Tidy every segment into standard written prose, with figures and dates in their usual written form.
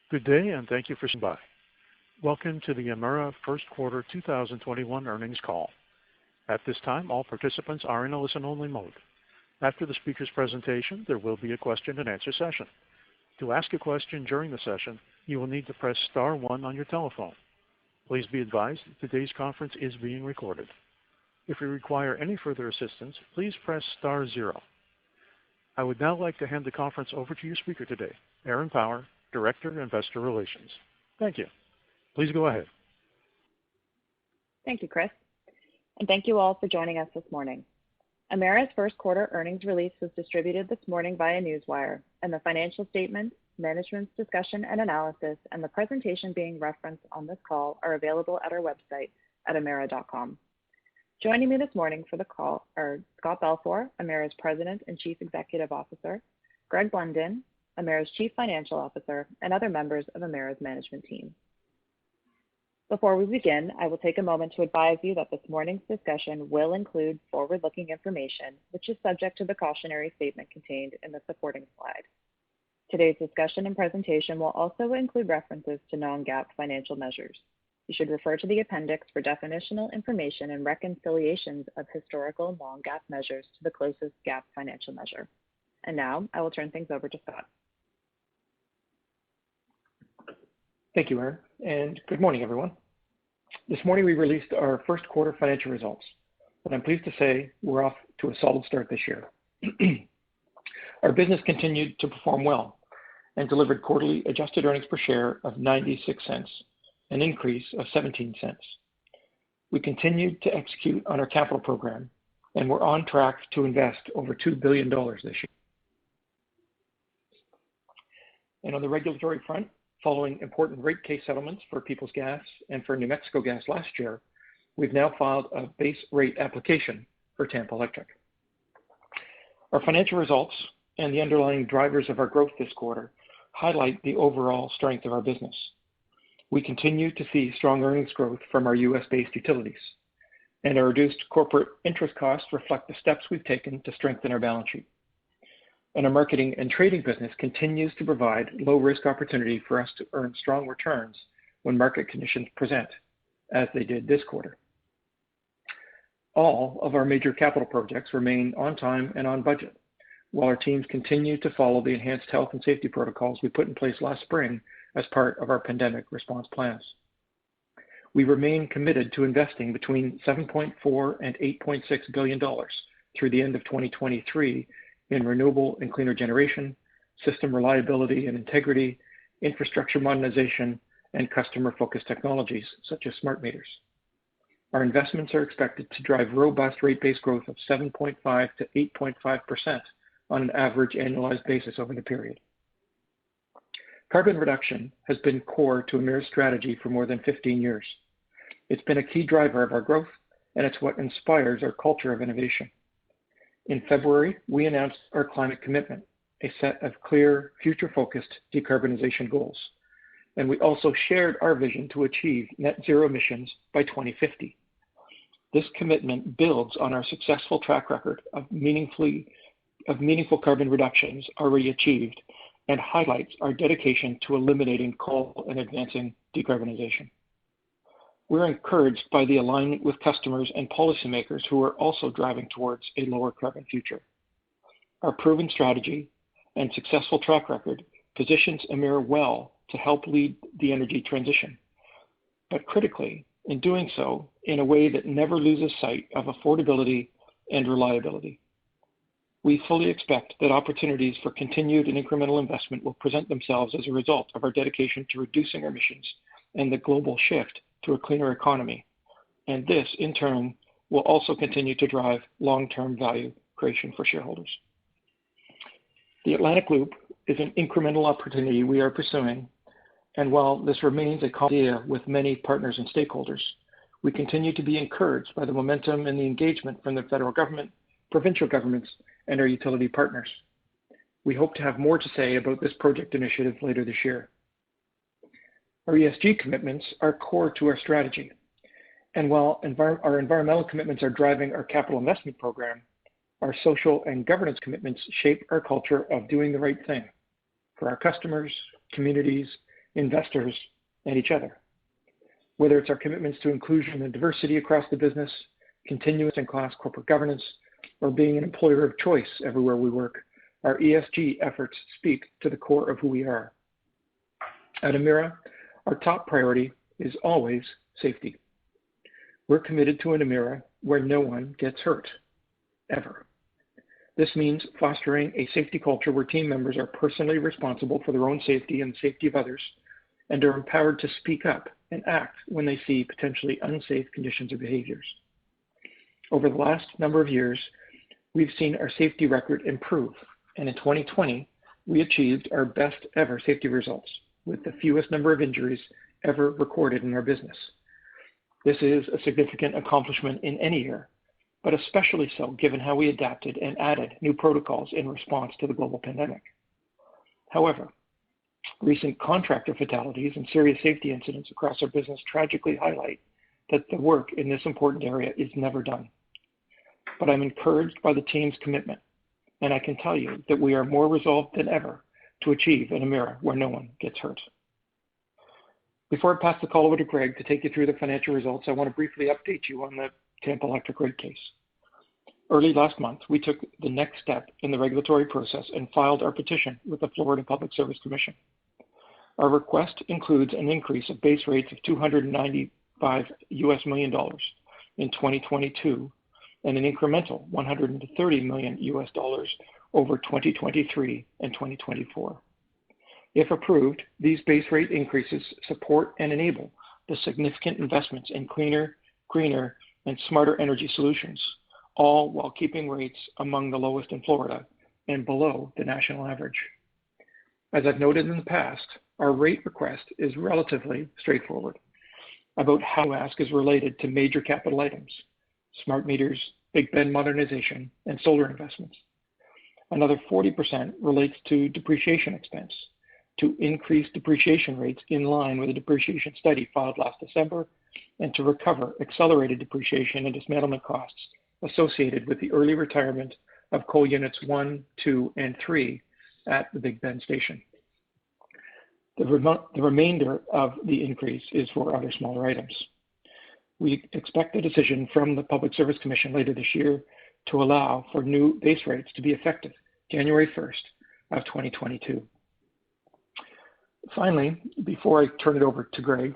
Good day, and thank you for standing by. Welcome to the Emera First Quarter 2021 Earnings Call. At this time, all participants are in a listen-only mode. After the speaker's presentation, there will be a question-and-answer session. To ask a question during the session, you will need to press star one on your telephone. Please be advised that today's conference is being recorded. If you require any further assistance, please press star zero. I would now like to hand the conference over to your speaker today, Erin Power, Director of Investor Relations. Thank you. Please go ahead. Thank you, Chris. And thank you all for joining us this morning. Emera's first quarter earnings release was distributed this morning via Newswire, and the financial statements, management's discussion and analysis, and the presentation being referenced on this call are available at our website at emera.com. Joining me this morning for the call are Scott Balfour, Emera's President and Chief Executive Officer, Greg Blunden, Emera's Chief Financial Officer, and other members of Emera's management team. Before we begin, I will take a moment to advise you that this morning's discussion will include forward-looking information, which is subject to the cautionary statement contained in the supporting slide. Today's discussion and presentation will also include references to non-GAAP financial measures. You should refer to the appendix for definitional information and reconciliations of historical non-GAAP measures to the closest GAAP financial measure. And now, I will turn things over to Scott. Thank you, Erin, and good morning, everyone. This morning we released our first quarter financial results, and I'm pleased to say we're off to a solid start this year. Our business continued to perform well and delivered quarterly adjusted earnings per share of 96 cents, an increase of 17 cents. We continued to execute on our capital program, and we're on track to invest over $2 billion this year. And on the regulatory front, following important rate case settlements for Peoples Gas and for New Mexico Gas last year, we've now filed a base rate application for Tampa Electric. Our financial results and the underlying drivers of our growth this quarter highlight the overall strength of our business. We continue to see strong earnings growth from our U.S.-based utilities, and our reduced corporate interest costs reflect the steps we've taken to strengthen our balance sheet. And our marketing and trading business continues to provide low-risk opportunity for us to earn strong returns when market conditions present, as they did this quarter. All of our major capital projects remain on time and on budget, while our teams continue to follow the enhanced health and safety protocols we put in place last spring as part of our pandemic response plans. We remain committed to investing between $7.4 and $8.6 billion through the end of 2023 in renewable and cleaner generation, system reliability and integrity, infrastructure modernization, and customer-focused technologies such as smart meters. Our investments are expected to drive robust rate-based growth of 7.5 to 8.5% on an average annualized basis over the period. Carbon reduction has been core to Emera's strategy for more than 15 years. It's been a key driver of our growth, and it's what inspires our culture of innovation. In February, we announced our climate commitment, a set of clear, future-focused decarbonization goals. And we also shared our vision to achieve net zero emissions by 2050. This commitment builds on our successful track record of meaningful carbon reductions already achieved and highlights our dedication to eliminating coal and advancing decarbonization. We're encouraged by the alignment with customers and policymakers who are also driving towards a lower carbon future. Our proven strategy and successful track record positions Emera well to help lead the energy transition, but critically, in doing so, in a way that never loses sight of affordability and reliability. We fully expect that opportunities for continued and incremental investment will present themselves as a result of our dedication to reducing our emissions and the global shift to a cleaner economy. And this, in turn, will also continue to drive long-term value creation for shareholders. The Atlantic Loop is an incremental opportunity we are pursuing, and while this remains a common idea with many partners and stakeholders, we continue to be encouraged by the momentum and the engagement from the federal government, provincial governments, and our utility partners. We hope to have more to say about this project initiative later this year. Our ESG commitments are core to our strategy, and while our environmental commitments are driving our capital investment program, our social and governance commitments shape our culture of doing the right thing for our customers, communities, investors, and each other. Whether it's our commitments to inclusion and diversity across the business, continuous and class corporate governance, or being an employer of choice everywhere we work, our ESG efforts speak to the core of who we are. At Emera, our top priority is always safety. We're committed to an Emera where no one gets hurt, ever. This means fostering a safety culture where team members are personally responsible for their own safety and the safety of others, and are empowered to speak up and act when they see potentially unsafe conditions or behaviors. Over the last number of years, we've seen our safety record improve, and in 2020, we achieved our best ever safety results with the fewest number of injuries ever recorded in our business. This is a significant accomplishment in any year, but especially so given how we adapted and added new protocols in response to the global pandemic. However, recent contractor fatalities and serious safety incidents across our business tragically highlight that the work in this important area is never done. But I'm encouraged by the team's commitment, and I can tell you that we are more resolved than ever to achieve an Emera where no one gets hurt. Before I pass the call over to Greg to take you through the financial results, I want to briefly update you on the Tampa Electric rate case. Early last month, we took the next step in the regulatory process and filed our petition with the Florida Public Service Commission. Our request includes an increase of base rates of $295 million in 2022 and an incremental $130 million over 2023 and 2024. If approved, these base rate increases support and enable the significant investments in cleaner, greener, and smarter energy solutions, all while keeping rates among the lowest in Florida and below the national average. As I've noted in the past, our rate request is relatively straightforward. About how ask is related to major capital items, smart meters, Big Bend modernization, and solar investments. Another 40% relates to depreciation expense, to increase depreciation rates in line with a depreciation study filed last December, and to recover accelerated depreciation and dismantlement costs associated with the early retirement of coal units 1, 2, and 3 at the Big Bend station. The remainder of the increase is for other smaller items. We expect a decision from the Public Service Commission later this year to allow for new base rates to be effective January 1st of 2022. Finally, before I turn it over to Greg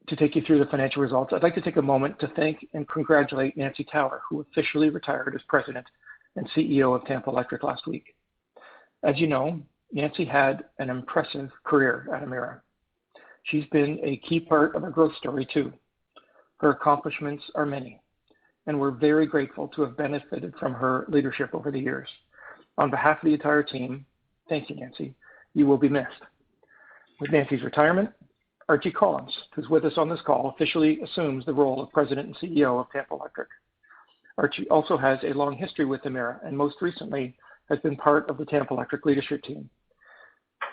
to take you through the financial results, I'd like to take a moment to thank and congratulate Nancy Tower, who officially retired as President and CEO of Tampa Electric last week. As you know, Nancy had an impressive career at Emera. She's been a key part of our growth story too. Her accomplishments are many, and we're very grateful to have benefited from her leadership over the years. On behalf of the entire team, thank you, Nancy. You will be missed. With Nancy's retirement, Archie Collins, who's with us on this call, officially assumes the role of President and CEO of Tampa Electric. Archie also has a long history with Emera and most recently has been part of the Tampa Electric leadership team.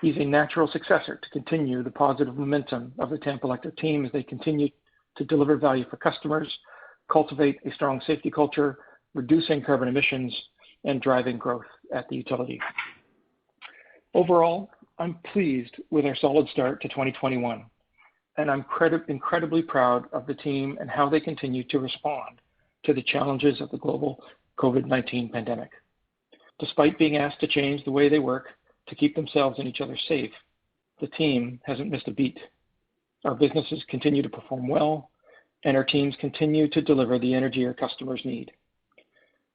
He's a natural successor to continue the positive momentum of the Tampa Electric team as they continue to deliver value for customers, cultivate a strong safety culture, reducing carbon emissions, and driving growth at the utility. Overall, I'm pleased with our solid start to 2021, and I'm incredibly proud of the team and how they continue to respond to the challenges of the global COVID-19 pandemic. Despite being asked to change the way they work to keep themselves and each other safe, the team hasn't missed a beat. Our businesses continue to perform well, and our teams continue to deliver the energy our customers need.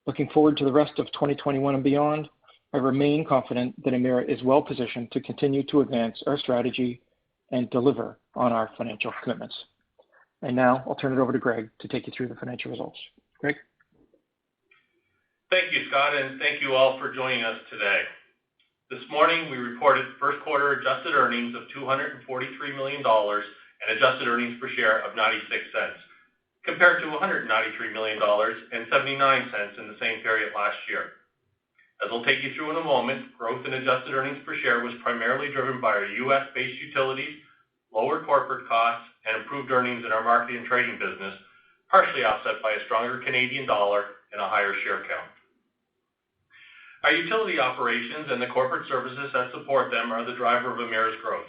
Looking forward to the rest of 2021 and beyond, I remain confident that Emera is well positioned to continue to advance our strategy and deliver on our financial commitments. And now I'll turn it over to Greg to take you through the financial results. Greg? Thank you, Scott, and thank you all for joining us today. This morning, we reported first quarter adjusted earnings of $243 million and adjusted earnings per share of 96 cents, compared to $193 million and 79 cents in the same period last year. As I'll take you through in a moment, growth in adjusted earnings per share was primarily driven by our U.S.-based utilities, lower corporate costs, and improved earnings in our marketing and trading business, partially offset by a stronger Canadian dollar and a higher share count. Our utility operations and the corporate services that support them are the driver of Emera's growth.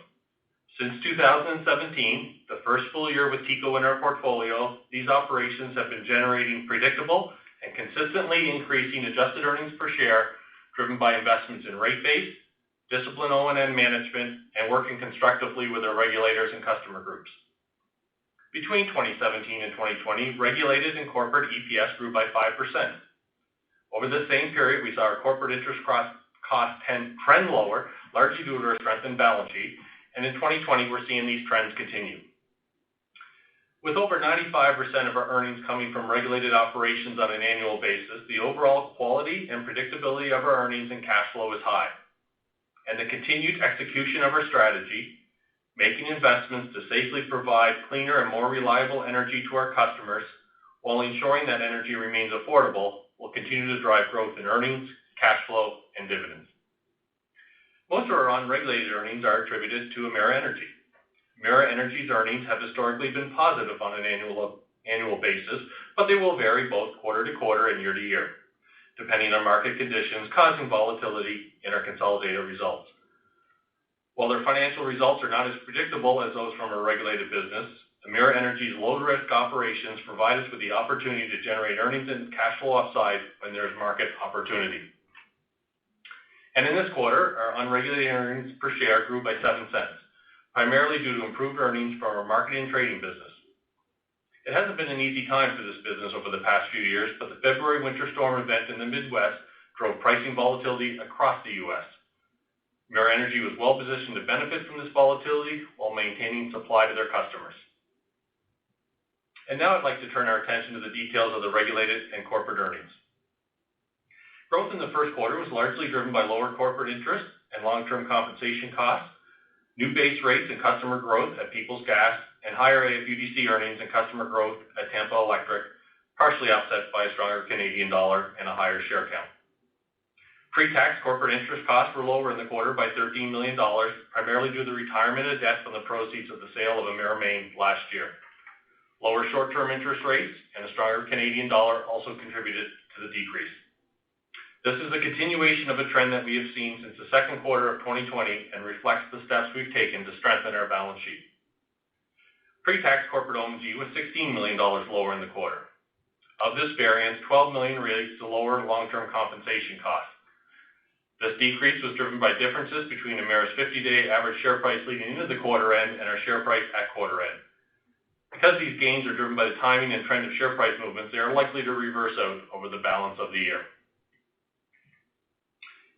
Since 2017, the first full year with TECO in our portfolio, these operations have been generating predictable and consistently increasing adjusted earnings per share, driven by investments in rate base, disciplined O&M management, and working constructively with our regulators and customer groups. Between 2017 and 2020, regulated and corporate EPS grew by 5%. Over the same period, we saw our corporate interest cost trend lower, largely due to our strengthened balance sheet, and in 2020, we're seeing these trends continue. With over 95% of our earnings coming from regulated operations on an annual basis, the overall quality and predictability of our earnings and cash flow is high. And the continued execution of our strategy, making investments to safely provide cleaner and more reliable energy to our customers while ensuring that energy remains affordable, will continue to drive growth in earnings, cash flow, and dividends. Most of our unregulated earnings are attributed to Emera Energy. Emera Energy's earnings have historically been positive on an annual basis, but they will vary both quarter to quarter and year to year, depending on market conditions, causing volatility in our consolidated results. While their financial results are not as predictable as those from a regulated business, Emera Energy's low-risk operations provide us with the opportunity to generate earnings and cash flow upside when there is market opportunity. And in this quarter, our unregulated earnings per share grew by 7 cents, primarily due to improved earnings from our marketing and trading business. It hasn't been an easy time for this business over the past few years, but the February winter storm event in the Midwest drove pricing volatility across the U.S. Emera Energy was well positioned to benefit from this volatility while maintaining supply to their customers. And now I'd like to turn our attention to the details of the regulated and corporate earnings. Growth in the first quarter was largely driven by lower corporate interest and long-term compensation costs, new base rates and customer growth at Peoples Gas, and higher AFUDC earnings and customer growth at Tampa Electric, partially offset by a stronger Canadian dollar and a higher share count. Pre-tax corporate interest costs were lower in the quarter by $13 million, primarily due to the retirement of debt from the proceeds of the sale of Emera Maine last year. Lower short-term interest rates and a stronger Canadian dollar also contributed to the decrease. This is a continuation of a trend that we have seen since the second quarter of 2020 and reflects the steps we've taken to strengthen our balance sheet. Pre-tax corporate OM&G was $16 million lower in the quarter. Of this variance, $12 million relates to lower long-term compensation costs. This decrease was driven by differences between Emera's 50-day average share price leading into the quarter end and our share price at quarter end. Because these gains are driven by the timing and trend of share price movements, they are likely to reverse out over the balance of the year.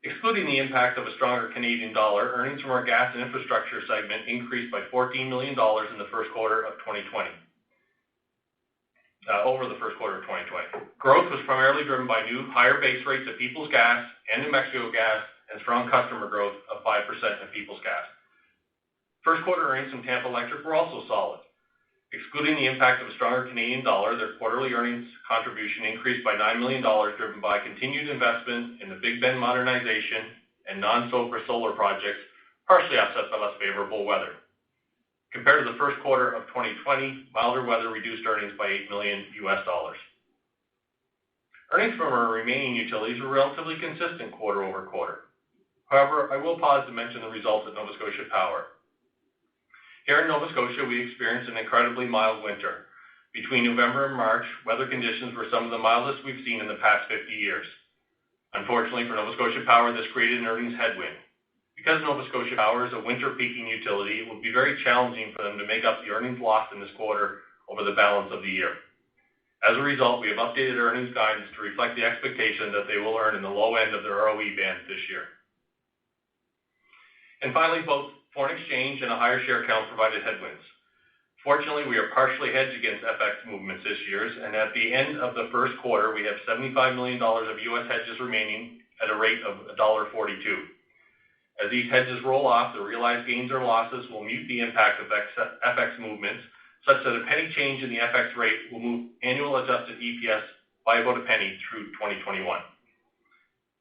Excluding the impact of a stronger Canadian dollar, earnings from our gas and infrastructure segment increased by $14 million in the first quarter of 2020. Over the first quarter of 2020. Growth was primarily driven by new higher base rates at Peoples Gas and New Mexico Gas and strong customer growth of 5% at Peoples Gas. First quarter earnings from Tampa Electric were also solid. Excluding the impact of a stronger Canadian dollar, their quarterly earnings contribution increased by $9 million, driven by continued investment in the Big Bend modernization and non-SoBRA solar projects, partially offset by less favorable weather. Compared to the first quarter of 2020, milder weather reduced earnings by $8 million. Earnings from our remaining utilities were relatively consistent quarter over quarter. However, I will pause to mention the results at Nova Scotia Power. Here in Nova Scotia, we experienced an incredibly mild winter. Between November and March, weather conditions were some of the mildest we've seen in the past 50 years. Unfortunately for Nova Scotia Power, this created an earnings headwind. Because Nova Scotia Power is a winter peaking utility, it will be very challenging for them to make up the earnings lost in this quarter over the balance of the year. As a result, we have updated earnings guidance to reflect the expectation that they will earn in the low end of their ROE band this year. And finally, both foreign exchange and a higher share count provided headwinds. Fortunately, we are partially hedged against FX movements this year, and at the end of the first quarter, we have $75 million of U.S. hedges remaining at a rate of $1.42. As these hedges roll off, the realized gains or losses will mute the impact of FX movements, such that a penny change in the FX rate will move annual adjusted EPS by about a penny through 2021.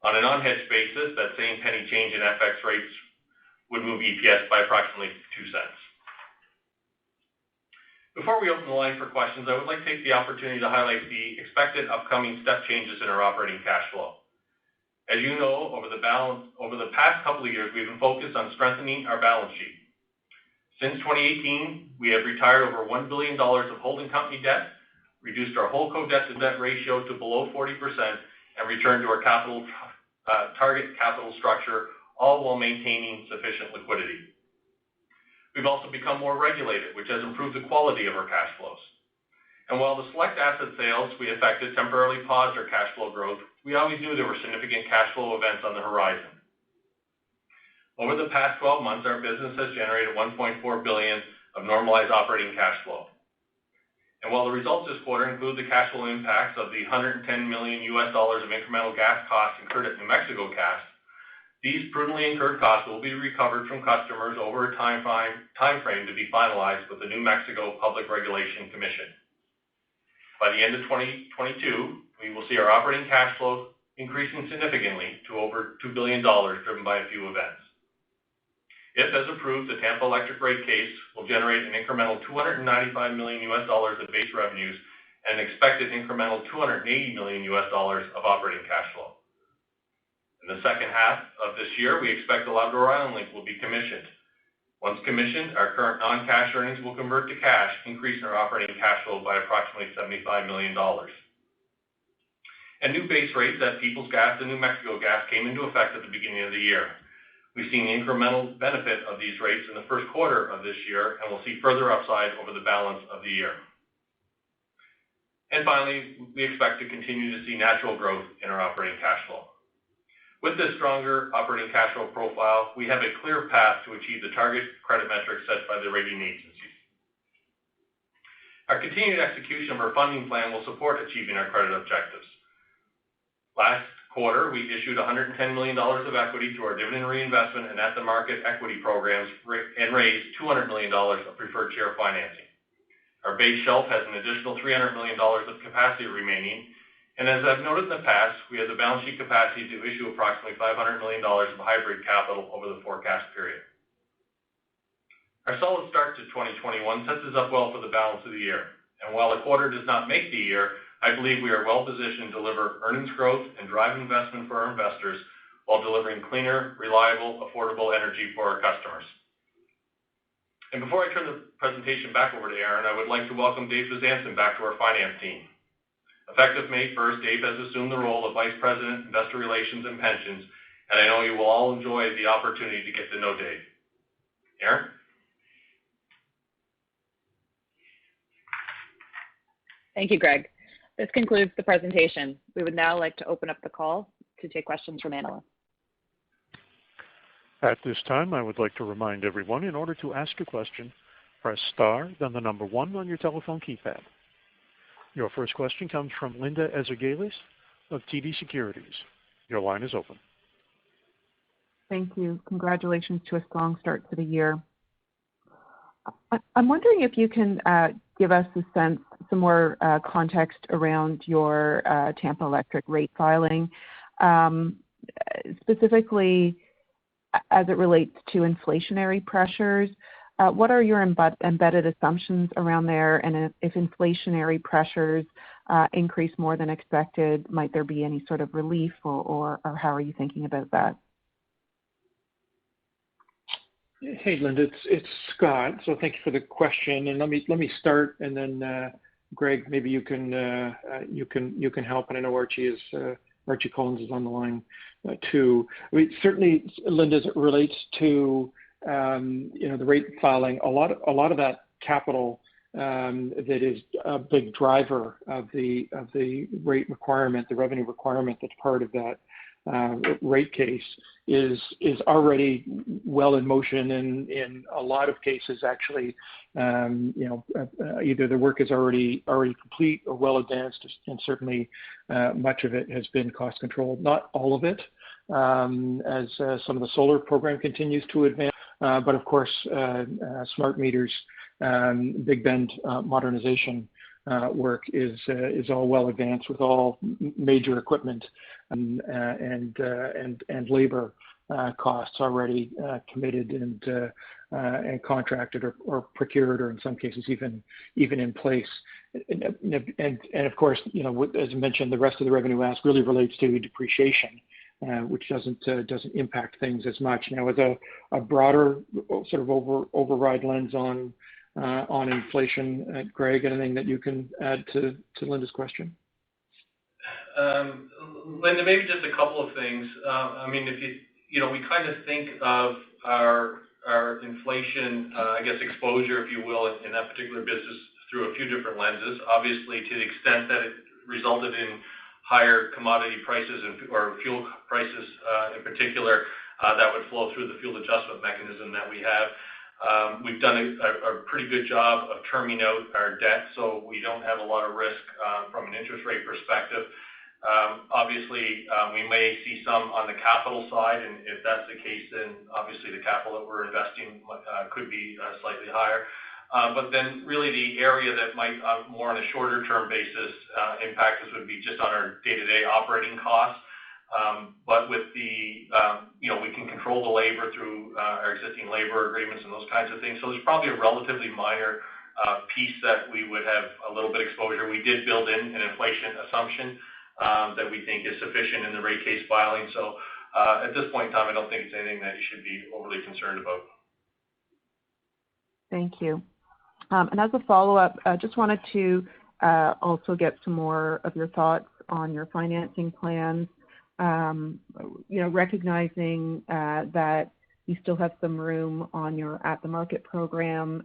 On a non-hedged basis, that same penny change in FX rates would move EPS by approximately 2 cents. Before we open the line for questions, I would like to take the opportunity to highlight the expected upcoming step changes in our operating cash flow. As you know, over the past couple of years, we've been focused on strengthening our balance sheet. Since 2018, we have retired over $1 billion of holding company debt, reduced our holdco debt-to-debt ratio to below 40%, and returned to our target capital structure, all while maintaining sufficient liquidity. We've also become more regulated, which has improved the quality of our cash flows. And while the select asset sales we effected temporarily paused our cash flow growth, we always knew there were significant cash flow events on the horizon. Over the past 12 months, our business has generated $1.4 billion of normalized operating cash flow. And while the results this quarter include the cash flow impacts of the $110 million of incremental gas costs incurred at New Mexico Gas, these prudently incurred costs will be recovered from customers over a time frame to be finalized with the New Mexico Public Regulation Commission. By the end of 2022, we will see our operating cash flow increasing significantly to over $2 billion, driven by a few events. If, as approved, the Tampa Electric rate case will generate an incremental $295 million of base revenues and an expected incremental $280 million of operating cash flow. In the second half of this year, we expect the Labrador Island Link will be commissioned. Once commissioned, our current non-cash earnings will convert to cash, increasing our operating cash flow by approximately $75 million. And new base rates at Peoples Gas and New Mexico Gas came into effect at the beginning of the year. We've seen the incremental benefit of these rates in the first quarter of this year, and we'll see further upside over the balance of the year. And finally, we expect to continue to see natural growth in our operating cash flow. With this stronger operating cash flow profile, we have a clear path to achieve the target credit metrics set by the rating agencies. Our continued execution of our funding plan will support achieving our credit objectives. Last quarter, we issued $110 million of equity through our dividend reinvestment and at-the-market equity programs and raised $200 million of preferred share financing. Our base shelf has an additional $300 million of capacity remaining, and as I've noted in the past, we have the balance sheet capacity to issue approximately $500 million of hybrid capital over the forecast period. Our solid start to 2021 sets us up well for the balance of the year, and while the quarter does not make the year, I believe we are well positioned to deliver earnings growth and drive investment for our investors while delivering cleaner, reliable, affordable energy for our customers. And before I turn the presentation back over to Aaron, I would like to welcome Dave Bezanson back to our finance team. Effective May 1st, Dave has assumed the role of Vice President, Investor Relations and Pensions, and I know you will all enjoy the opportunity to get to know Dave. Aaron? Thank you, Greg. This concludes the presentation. We would now like to open up the call to take questions from analysts. At this time, I would like to remind everyone, in order to ask a question, press star, then the number 1 on your telephone keypad. Your first question comes from Linda Ezergailis of TD Securities. Your line is open. Thank you. Congratulations to a strong start to the year. I'm wondering if you can give us some more context around your Tampa Electric rate filing, specifically as it relates to inflationary pressures. What are your embedded assumptions around there? And if inflationary pressures increase more than expected, might there be any sort of relief, or how are you thinking about that? Hey, Linda, it's Scott. So thank you for the question, and let me start, and then Greg, maybe you can help. And I know Archie Collins is on the line too. I mean, certainly, Linda, as it relates to the rate filing, a lot of that capital that is a big driver of the rate requirement, the revenue requirement that's part of that rate case is already well in motion, and in a lot of cases, actually, either the work is already complete or well advanced, and certainly much of it has been cost controlled. Not all of it, as some of the solar program continues to advance, but of course, smart meters, Big Bend modernization work is all well advanced with all major equipment and labor costs already committed and contracted or procured, or in some cases even in place. And of course, as I mentioned, the rest of the revenue ask really relates to depreciation which doesn't impact things as much. Now, with a broader sort of override lens on inflation, Greg, anything that you can add to Linda's question? Linda, maybe just a couple of things. I mean, if we kind of think of our inflation, exposure, if you will, in that particular business through a few different lenses. Obviously, to the extent that it resulted in higher commodity prices or fuel prices in particular, that would flow through the fuel adjustment mechanism that we have. We've done a pretty good job of terming out our debt, so we don't have a lot of risk from an interest rate perspective. Obviously, we may see some on the capital side, and if that's the case, then obviously the capital that we're investing could be slightly higher. But then really the area that might more on a shorter term basis impact us would be just on our day-to-day operating costs. But with the, we can control the labor through our existing labor agreements and those kinds of things. So there's probably a relatively minor piece that we would have a little bit exposure. We did build in an inflation assumption that we think is sufficient in the rate case filing. So at this point in time, I don't think it's anything that you should be overly concerned about. Thank you. And as a follow-up, I just wanted to also get some more of your thoughts on your financing plans. Recognizing that you still have some room on your at-the-market program,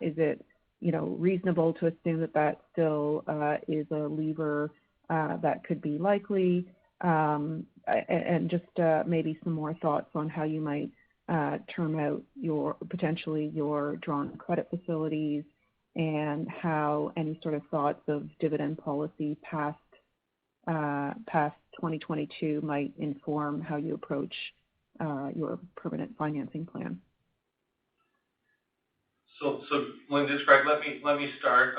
is it, reasonable to assume that still is a lever that could be likely? And just maybe some more thoughts on how you might term out potentially your drawn credit facilities, and how any sort of thoughts of dividend policy past 2022 might inform how you approach your permanent financing plan. So Linda, it's Greg. Let me start.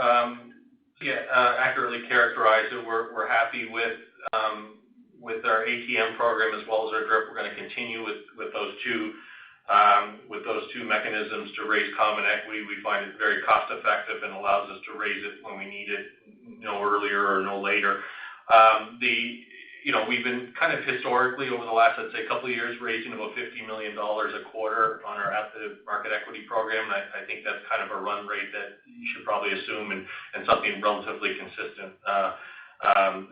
Accurately characterize it. We're happy with our ATM program as well as our DRIP. We're going to continue with those two mechanisms to raise common equity. We find it very cost effective and allows us to raise it when we need it, no earlier or no later. We've been kind of historically over the last, I'd say, couple of years raising about $50 million a quarter on our at-the-market equity program. And I think that's kind of a run rate that you should probably assume and something relatively consistent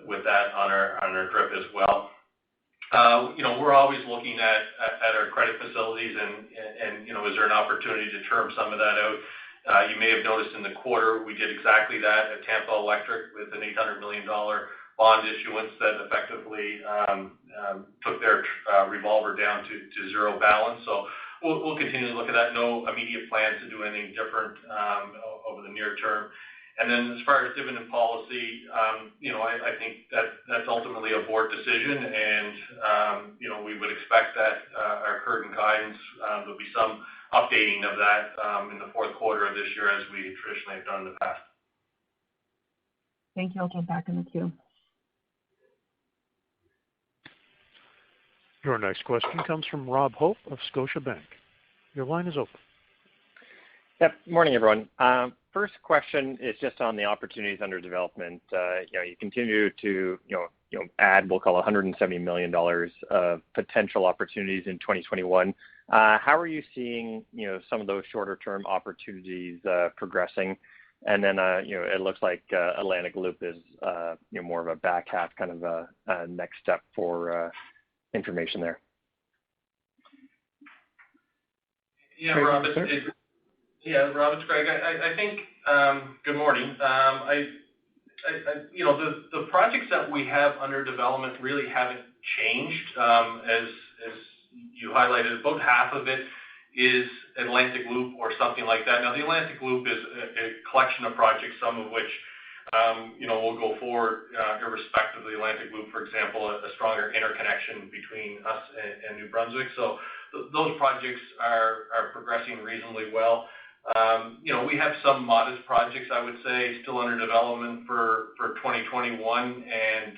with that on our DRIP as well. We're always looking at our credit facilities and is there an opportunity to term some of that out? You may have noticed in the quarter we did exactly that at Tampa Electric with an $800 million bond issuance that effectively took their revolver down to zero balance. So we'll continue to look at that. No immediate plans to do anything different over the near term. And then as far as dividend policy, I think that's ultimately a board decision, and we would expect that our current guidance there'll be some updating of that in the fourth quarter of this year as we traditionally have done in the past. Thank you. I'll get back in the queue. Your next question comes from Rob Hope of Scotiabank. Your line is open. Yep. Morning, everyone. First question is just on the opportunities under development. You continue to add, we'll call $170 million of potential opportunities in 2021. How are you seeing some of those shorter term opportunities progressing? And then it looks like Atlantic Loop is more of a back half kind of a next step for information there. Rob, it's Greg. I think, good morning. The projects that we have under development really haven't changed. As you highlighted, about half of it is Atlantic Loop or something like that. Now, the Atlantic Loop is a collection of projects, some of which will go forward irrespective of the Atlantic Loop. For example, a stronger interconnection between us and New Brunswick. So those projects are progressing reasonably well. We have some modest projects, I would say, still under development for 2021, and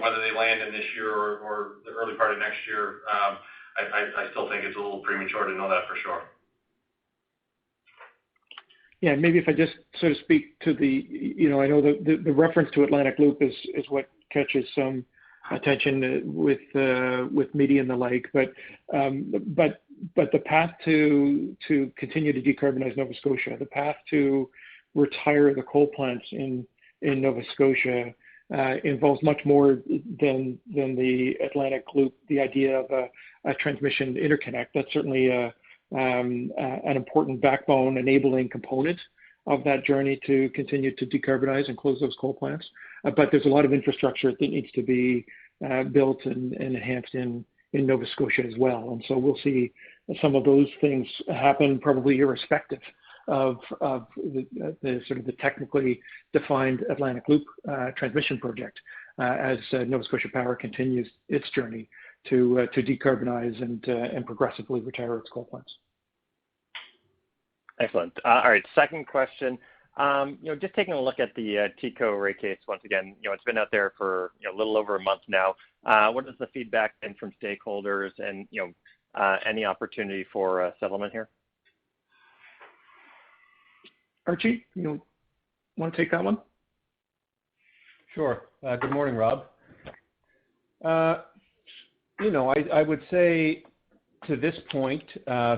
whether they land in this year or the early part of next year, I still think it's a little premature to know that for sure. Yeah, maybe if I just sort of speak to I know the reference to Atlantic Loop is what catches some attention with media and the like. But the path to continue to decarbonize Nova Scotia, the path to retire the coal plants in Nova Scotia involves much more than the Atlantic Loop, the idea of a transmission interconnect. That's certainly an important backbone enabling component of that journey to continue to decarbonize and close those coal plants. But there's a lot of infrastructure that needs to be built and enhanced in Nova Scotia as well. And so we'll see some of those things happen probably irrespective of the sort of the technically defined Atlantic Loop transmission project as Nova Scotia Power continues its journey to decarbonize and progressively retire its coal plants. Excellent. All right, second question. Just taking a look at the TECO rate case once again, it's been out there for a little over a month now. What has the feedback been from stakeholders, and any opportunity for a settlement here? Archie, you want to take that one? Sure. Good morning, Rob. I would say to this point,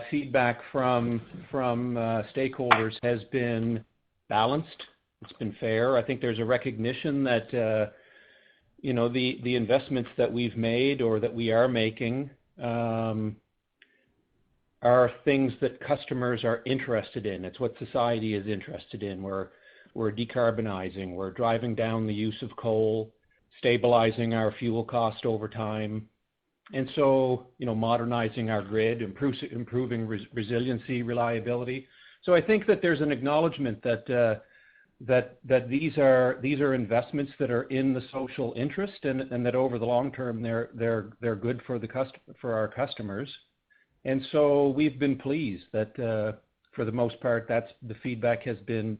feedback from stakeholders has been balanced. It's been fair. I think there's a recognition that the investments that we've made or that we are making are things that customers are interested in. It's what society is interested in. We're decarbonizing. We're driving down the use of coal, stabilizing our fuel cost over time, and so modernizing our grid, improving resiliency, reliability. So I think that there's an acknowledgement that these are investments that are in the social interest, and that over the long term they're good for our customers. And so we've been pleased that for the most part the feedback has been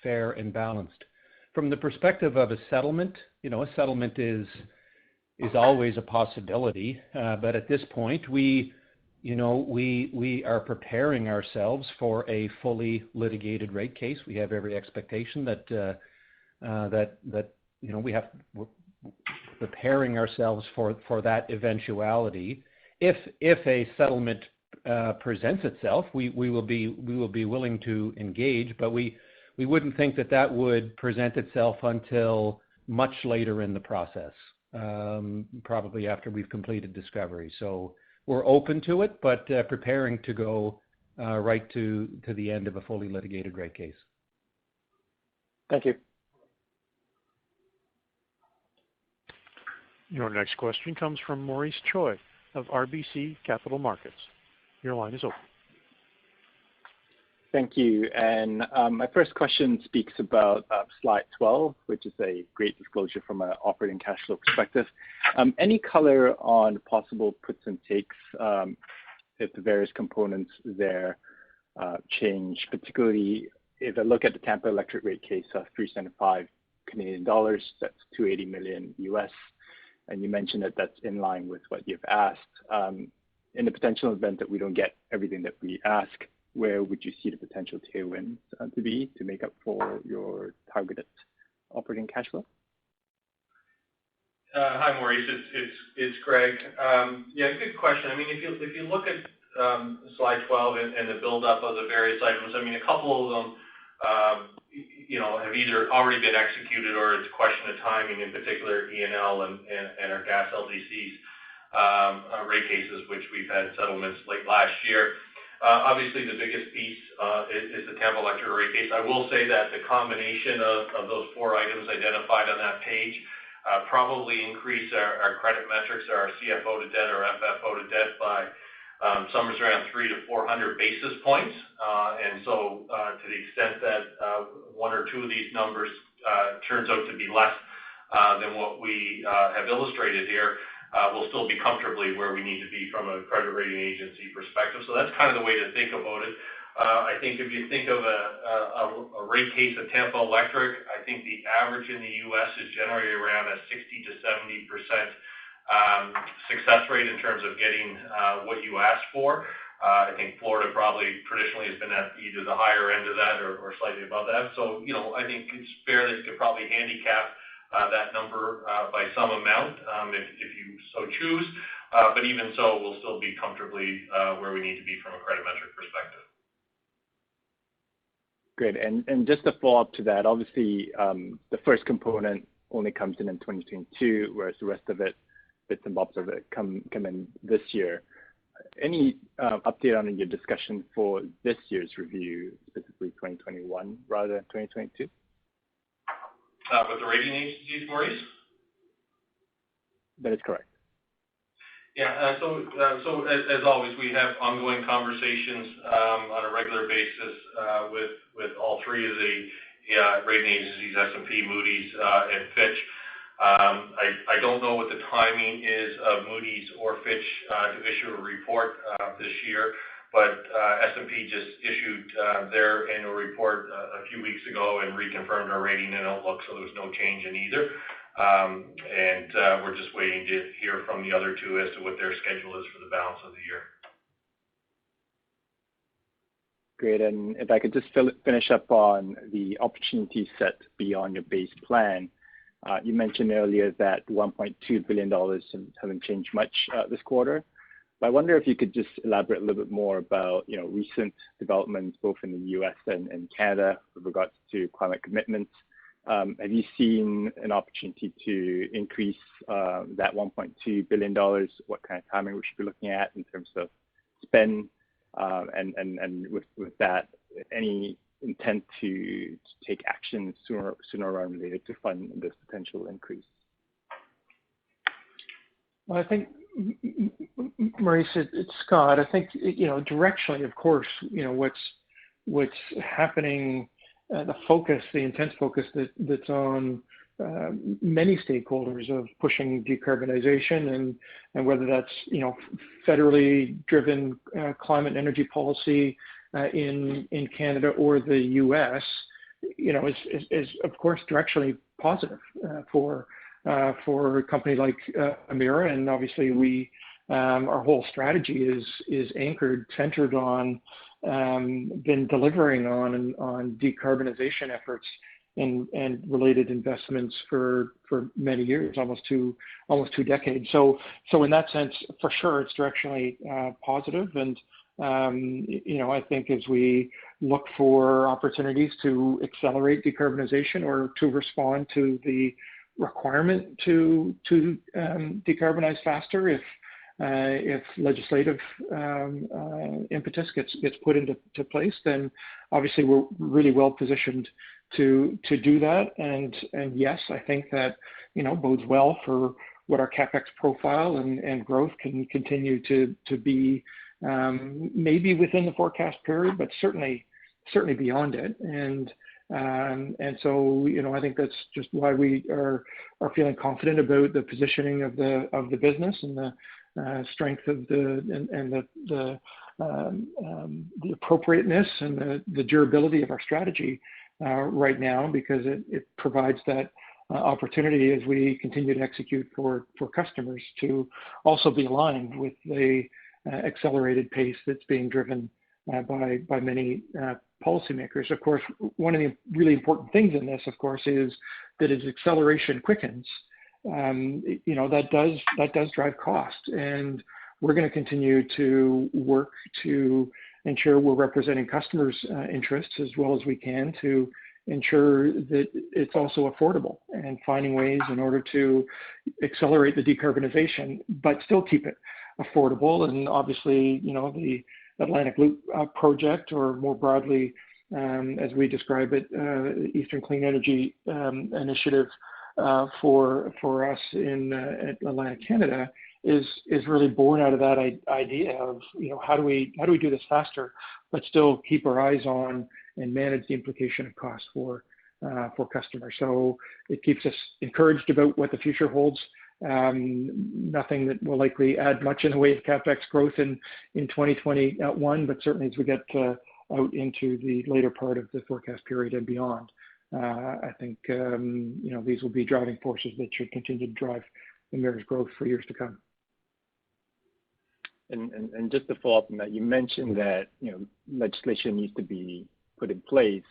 fair and balanced. From the perspective of a settlement, a settlement is always a possibility, but at this point we are preparing ourselves for a fully litigated rate case. We have every expectation that we're preparing ourselves for that eventuality. If a settlement presents itself, we will be willing to engage, but we wouldn't think that would present itself until much later in the process, probably after we've completed discovery. So we're open to it, but preparing to go right to the end of a fully litigated rate case. Thank you. Your next question comes from Maurice Choy of RBC Capital Markets. Your line is open. Thank you. And my first question speaks about slide 12, which is a great disclosure from an operating cash flow perspective. Any color on possible puts and takes if the various components there change, particularly if I look at the Tampa Electric rate case of 375 Canadian dollars, that's $280 million US. And you mentioned that that's in line with what you've asked. In the potential event that we don't get everything that we ask, where would you see the potential tailwinds to make up for your targeted operating cash flow? Hi, Maurice. It's Greg. Good question. I mean, if you look at slide 12 and the buildup of the various items, I mean, a couple of them have either already been executed or it's a question of timing, in particular E&L and our gas LDCs rate cases, which we've had settlements late last year. Obviously, the biggest piece is the Tampa Electric rate case. I will say that the combination of those four items identified on that page probably increase our credit metrics, our CFO to debt or FFO to debt by somewhere around 300 to 400 basis points. And so to the extent that one or two of these numbers turns out to be less than what we have illustrated here, we'll still be comfortably where we need to be from a credit rating agency perspective. So that's kind of the way to think about it. I think if you think of a rate case at Tampa Electric, I think the average in the U.S. is generally around a 60 to 70% success rate in terms of getting what you asked for. I think Florida probably traditionally has been at either the higher end of that or slightly above that. So, I think it's fair that you could probably handicap that number by some amount if you so choose. But even so, we'll still be comfortably where we need to be from a credit metric perspective. Great. And just to follow up to that, obviously the first component only comes in 2022, whereas the rest of it, bits and bobs of it, come in this year. Any update on your discussion for this year's review, specifically 2021 rather than 2022? With the rating agencies, Maurice? That is correct. Yeah, so as always, we have ongoing conversations on a regular basis with all three of the rating agencies, S&P, Moody's, and Fitch. I don't know what the timing is of Moody's or Fitch to issue a report this year, but S&P just issued their annual report a few weeks ago and reconfirmed our rating and outlook, so there was no change in either. And we're just waiting to hear from the other two as to what their schedule is for the balance of the year. Great. And if I could just finish up on the opportunity set beyond your base plan. You mentioned earlier that $1.2 billion haven't changed much this quarter. But I wonder if you could just elaborate a little bit more about recent developments both in the U.S. and Canada with regards to climate commitments. Have you seen an opportunity to increase that $1.2 billion? What kind of timing we should be looking at in terms of spend? And with that, any intent to take action sooner rather than later to fund this potential increase? Well, I think, Maurice, it's Scott. I think directionally, of course, what's happening, the intense focus that's on many stakeholders of pushing decarbonization and whether that's federally driven climate and energy policy in Canada or the U.S. Is of course directionally positive for a company like Emera, and obviously our whole strategy is centered on been delivering on decarbonization efforts and related investments for many years, almost two decades. So in that sense, for sure, it's directionally positive. And I think as we look for opportunities to accelerate decarbonization or to respond to the requirement to decarbonize faster, if legislative impetus gets put into place, then obviously we're really well positioned to do that. And yes, I think that bodes well for what our CapEx profile and growth can continue to be, maybe within the forecast period, but certainly beyond it. And so I think that's just why we are feeling confident about the positioning of the business and the strength of the appropriateness and the durability of our strategy right now, because it provides that opportunity as we continue to execute for customers to also be aligned with the accelerated pace that's being driven by many policymakers. Of course, one of the really important things in this, of course, is that as acceleration quickens, that does drive cost, and we're going to continue to work to ensure we're representing customers' interests as well as we can to ensure that it's also affordable, and finding ways in order to accelerate the decarbonization but still keep it affordable. And obviously, the Atlantic Loop project, or more broadly, as we describe it, Eastern Clean Energy Initiative for us in Atlantic Canada, is really born out of that idea of how do we do this faster, but still keep our eyes on and manage the implication of cost for customers. So it keeps us encouraged about what the future holds. Nothing that will likely add much in the way of CapEx growth in 2021, but certainly as we get out into the later part of the forecast period and beyond, I think these will be driving forces that should continue to drive Emera's growth for years to come. And just to follow up on that, you mentioned that legislation needs to be put in place.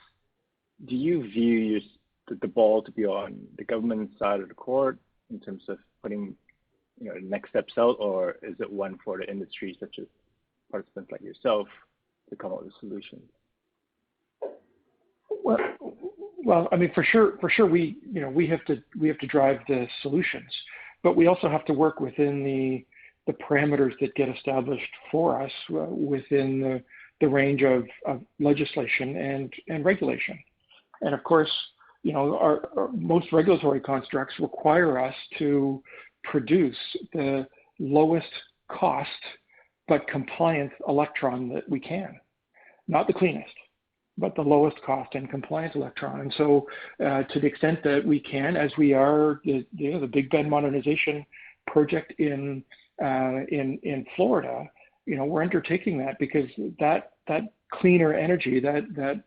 Do you view the ball to be on the government side of the court in terms of putting the next steps out, or is it one for the industry, such as participants like yourself, to come up with solutions? Well, I mean, for sure, we have to drive the solutions, but we also have to work within the parameters that get established for us within the range of legislation and regulation. And of course, our most regulatory constructs require us to produce the lowest cost but compliant electron that we can, not the cleanest, but the lowest cost and compliant electron. And so to the extent that we can, as we are the Big Bend modernization project in Florida, we're undertaking that because that cleaner energy, that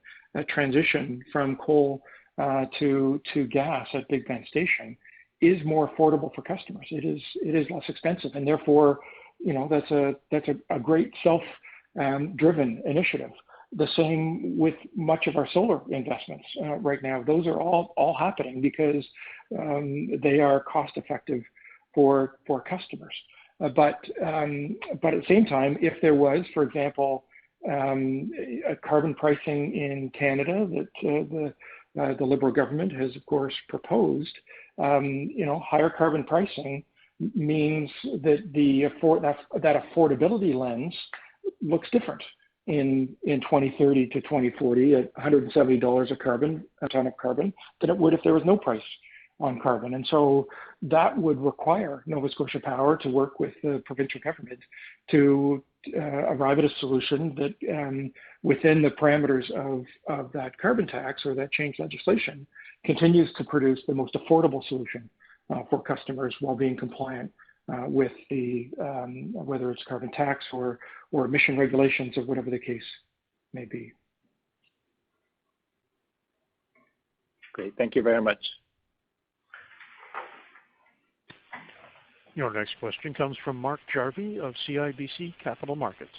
transition from coal to gas at Big Bend Station is more affordable for customers. It is less expensive, and therefore, that's a great self-driven initiative. The same with much of our solar investments right now. Those are all happening because they are cost effective for customers. But at the same time, if there was, for example, a carbon pricing in Canada that the Liberal government has, of course, proposed, higher carbon pricing means that that affordability lens looks different in 2030 to 2040 at $170 a ton of carbon than it would if there was no price on carbon. And so that would require Nova Scotia Power to work with the provincial government to arrive at a solution that within the parameters of that carbon tax or that change legislation continues to produce the most affordable solution for customers while being compliant with the whether it's carbon tax or emission regulations or whatever the case may be. Great, thank you very much. Your next question comes from Mark Jarvi of CIBC Capital Markets.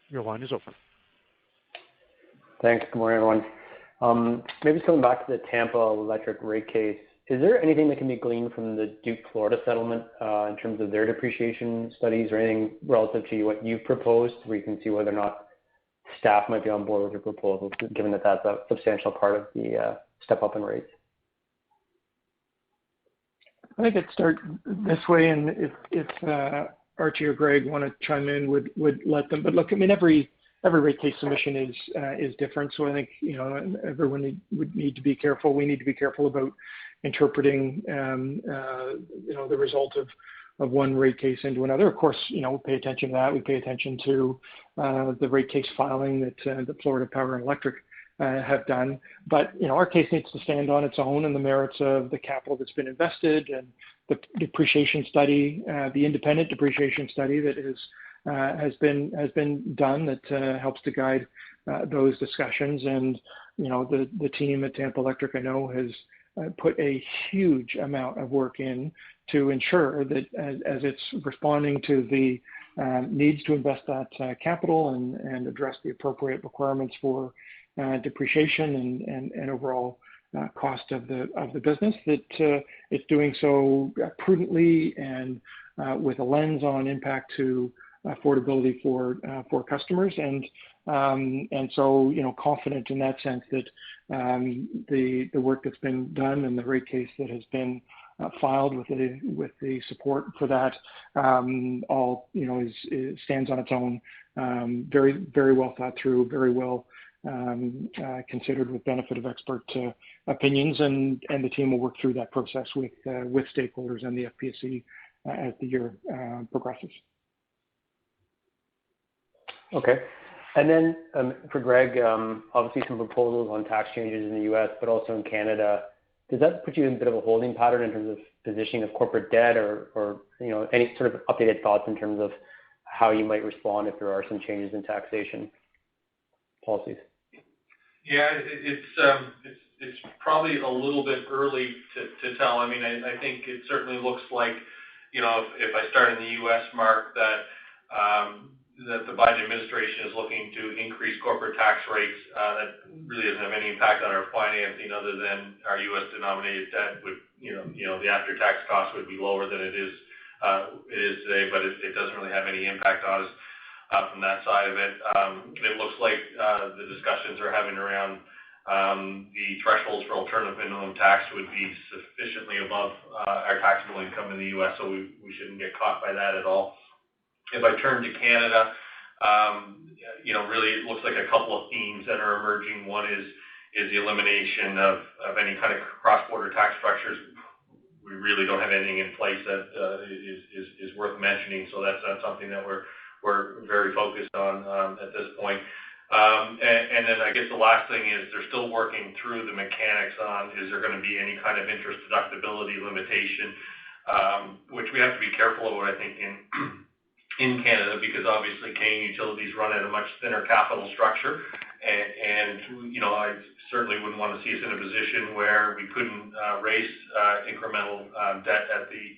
Your line is open. Thanks. Good morning, everyone. Maybe coming back to the Tampa Electric rate case, is there anything that can be gleaned from the Duke, Florida settlement in terms of their depreciation studies or anything relative to what you've proposed where you can see whether or not staff might be on board with your proposal, given that that's a substantial part of the step up in rates? I think I'd start this way, and if Archie or Greg want to chime in, would let them. But look, I mean, every rate case submission is different. So I think everyone would need to be careful. We need to be careful about interpreting the result of one rate case into another. Of course, we pay attention to that. We pay attention to the rate case filing that the Florida Power and Electric have done. But our case needs to stand on its own and the merits of the capital that's been invested and the depreciation study, the independent depreciation study that has been done that helps to guide those discussions. And the team at Tampa Electric, I know, has put a huge amount of work in to ensure that as it's responding to the needs to invest that capital and address the appropriate requirements for depreciation and overall cost of the business, that it's doing so prudently and with a lens on impact to affordability for customers, and so confident in that sense that the work that's been done and the rate case that has been filed with the support for that all stands on its own, very very well thought through, very well considered with benefit of expert opinions, and the team will work through that process with stakeholders and the FPSC as the year progresses. Okay. And then for Greg, obviously some proposals on tax changes in the U.S., but also in Canada. Does that put you in a bit of a holding pattern in terms of positioning of corporate debt or any sort of updated thoughts in terms of how you might respond if there are some changes in taxation policies? Yeah, it's probably a little bit early to tell. I mean, I think it certainly looks like, if I start in the U.S., Mark, that that the Biden administration is looking to increase corporate tax rates. That really doesn't have any impact on our financing other than our U.S. denominated debt would, the after-tax cost would be lower than it is today, but it doesn't really have any impact on us from that side of it. It looks like the discussions are having around the thresholds for alternative minimum tax would be sufficiently above our taxable income in the U.S., so we shouldn't get caught by that at all. If I turn to Canada, really it looks like a couple of themes that are emerging. One is the elimination of any kind of cross-border tax structures. We really don't have anything in place that is worth mentioning, so that's not something that we're very focused on at this point. And then I guess the last thing is they're still working through the mechanics on is there going to be any kind of interest deductibility limitation, which we have to be careful about, I think, in Canada, because obviously Canadian utilities run at a much thinner capital structure, and I certainly wouldn't want to see us in a position where we couldn't raise incremental debt at the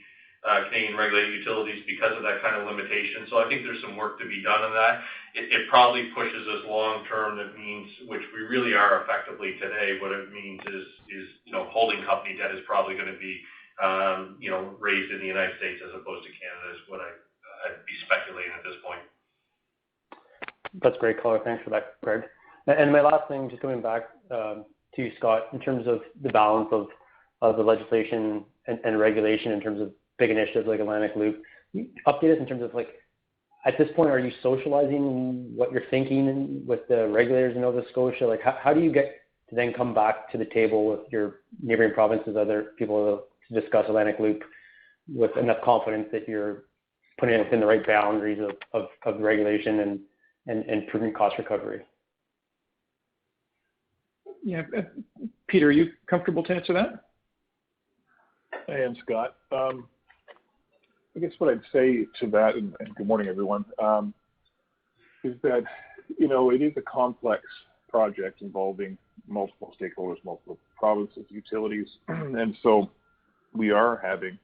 Canadian regulated utilities because of that kind of limitation. So I think there's some work to be done on that. It probably pushes us long term. That means, which we really are effectively today, what it means is holding company debt is probably going to be raised in the United States as opposed to Canada is what I'd be speculating at this point. That's great color. Thanks for that, Greg. And my last thing, just coming back to you, Scott, in terms of the balance of the legislation and regulation in terms of big initiatives like Atlantic Loop, update us in terms of at this point, are you socializing what you're thinking with the regulators in Nova Scotia? How do you get to then come back to the table with your neighboring provinces, other people to discuss Atlantic Loop with enough confidence that you're putting it within the right boundaries of regulation and prudent cost recovery? Yeah, Peter, are you comfortable to answer that? I am, Scott. I guess what I'd say to that, and good morning, everyone, is that, it is a complex project involving multiple stakeholders, multiple provinces, utilities, and so we are having,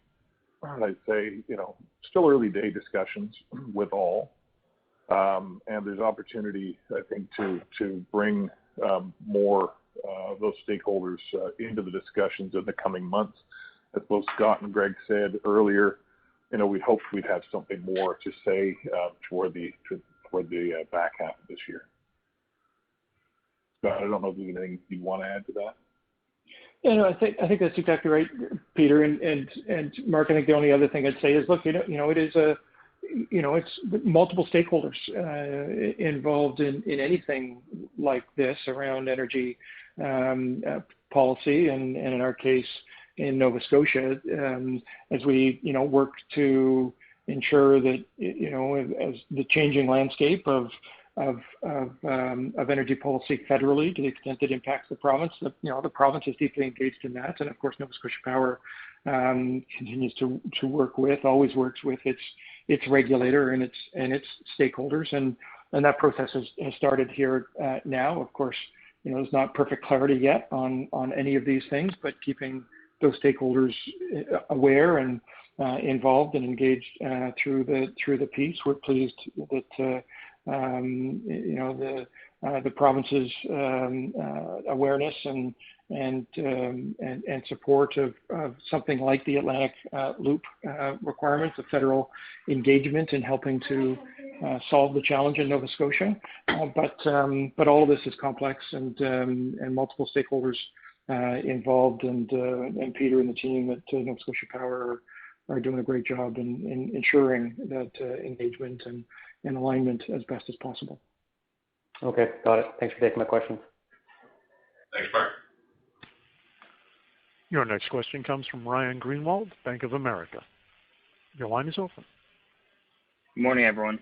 I'd say, still early day discussions with all, and there's opportunity, I think, to bring more of those stakeholders into the discussions in the coming months. As both Scott and Greg said earlier, we hoped we'd have something more to say toward the back half of this year. Scott, I don't know if there's anything you want to add to that. Yeah, no, I think that's exactly right, Peter. And Mark, I think the only other thing I'd say is, look, it is it's multiple stakeholders involved in anything like this around energy policy, and in our case in Nova Scotia, as we work to ensure that as the changing landscape of energy policy federally, to the extent it impacts the province, that the province is deeply engaged in that, and of course Nova Scotia Power continues to always works with its regulator and its stakeholders, and that process has started here now. Of course, there's not perfect clarity yet on any of these things, but keeping those stakeholders aware and involved and engaged through the piece. We're pleased that the province's awareness and support of something like the Atlantic Loop requirements, of federal engagement in helping to solve the challenge in Nova Scotia. But all of this is complex and multiple stakeholders involved, and Peter and the team at Nova Scotia Power are doing a great job in ensuring that engagement and alignment as best as possible. Okay, got it. Thanks for taking my questions. Thanks, Mark. Your next question comes from Ryan Greenwald, Bank of America. Your line is open. Good morning, everyone.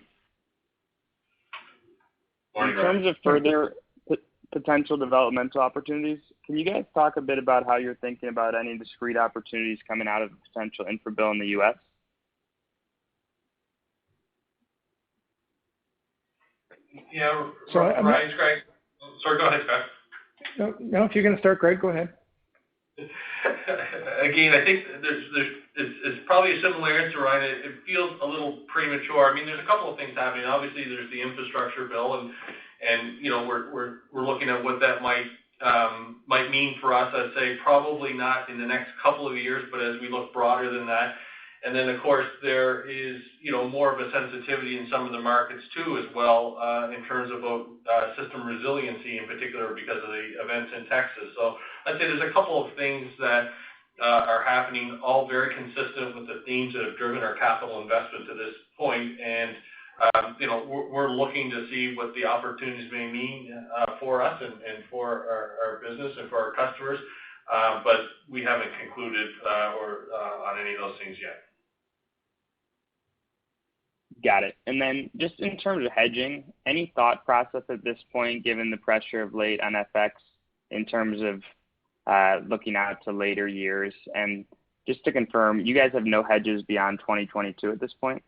Morning, in terms of further potential developmental opportunities, can you guys talk a bit about how you're thinking about any discrete opportunities coming out of the potential infra bill in the U.S.? Yeah, so Ryan's Greg. Sorry, go ahead, Scott. No, if you're going to start, Greg, go ahead. Again, I think it's probably a similar answer, Ryan. It feels a little premature. I mean, there's a couple of things happening. Obviously, there's the infrastructure bill, and you know, we're looking at what that might mean for us. I'd say probably not in the next couple of years, but as we look broader than that. And then, of course, there is, you know, more of a sensitivity in some of the markets too, as well, in terms of system resiliency, in particular because of the events in Texas. So I'd say there's a couple of things that are happening, all very consistent with the themes that have driven our capital investment to this point. And you know, we're looking to see what the opportunities may mean for us and for our business and for our customers, but we haven't concluded on any of those things yet. Got it. And then just in terms of hedging, any thought process at this point, given the pressure of late on FX, in terms of looking out to later years? And just to confirm, you guys have no hedges beyond 2022 at this point?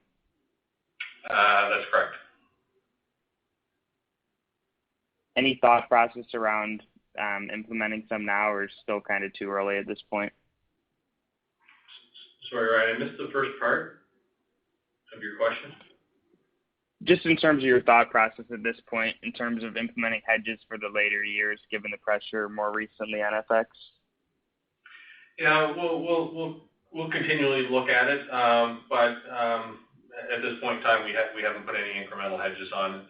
That's correct. Any thought process around implementing some now, or still kind of too early at this point? Sorry, Ryan, I missed the first part of your question. Just in terms of your thought process at this point, in terms of implementing hedges for the later years, given the pressure more recently on FX? Yeah, we'll continually look at it, but at this point in time, we haven't put any incremental hedges on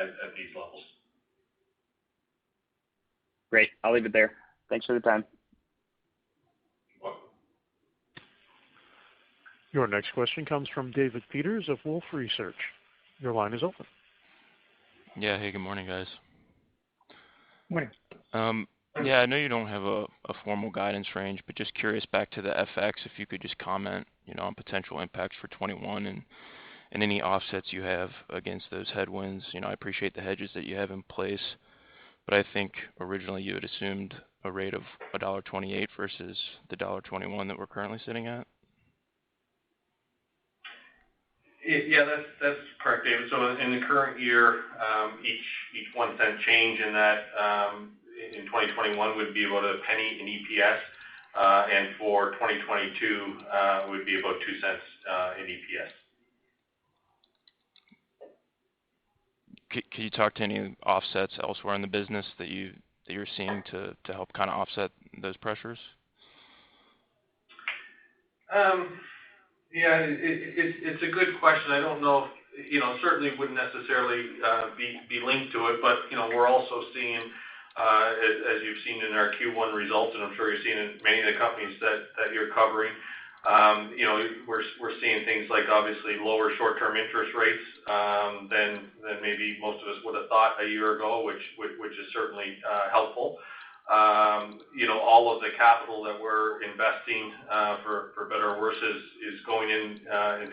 at these levels. Great. I'll leave it there. Thanks for the time. You're welcome. Your next question comes from David Peters of Wolfe Research. Your line is open. Yeah. Hey, good morning, guys. Morning. Yeah, I know you don't have a formal guidance range, but just curious back to the FX, if you could just comment, you know, on potential impacts for 21 and any offsets you have against those headwinds. You know, I appreciate the hedges that you have in place, but I think originally you had assumed a rate of $1.28 versus the $1.21 that we're currently sitting at. Yeah, that's correct, David. So in the current year, each 1 cent change in that in 2021 would be about a penny in EPS, and for 2022 would be about 2 cents in EPS. Can you talk to any offsets elsewhere in the business that you're seeing to help kind of offset those pressures? Yeah, it's a good question. I don't know if, you know, certainly wouldn't necessarily be linked to it, but, you know, we're also seeing, as you've seen in our Q1 results, and I'm sure you're seeing in many of the companies that you're covering, you know, we're seeing things like obviously lower short-term interest rates than maybe most of us would have thought a year ago, which is certainly helpful. You know, all of the capital that we're investing for better or worse is going in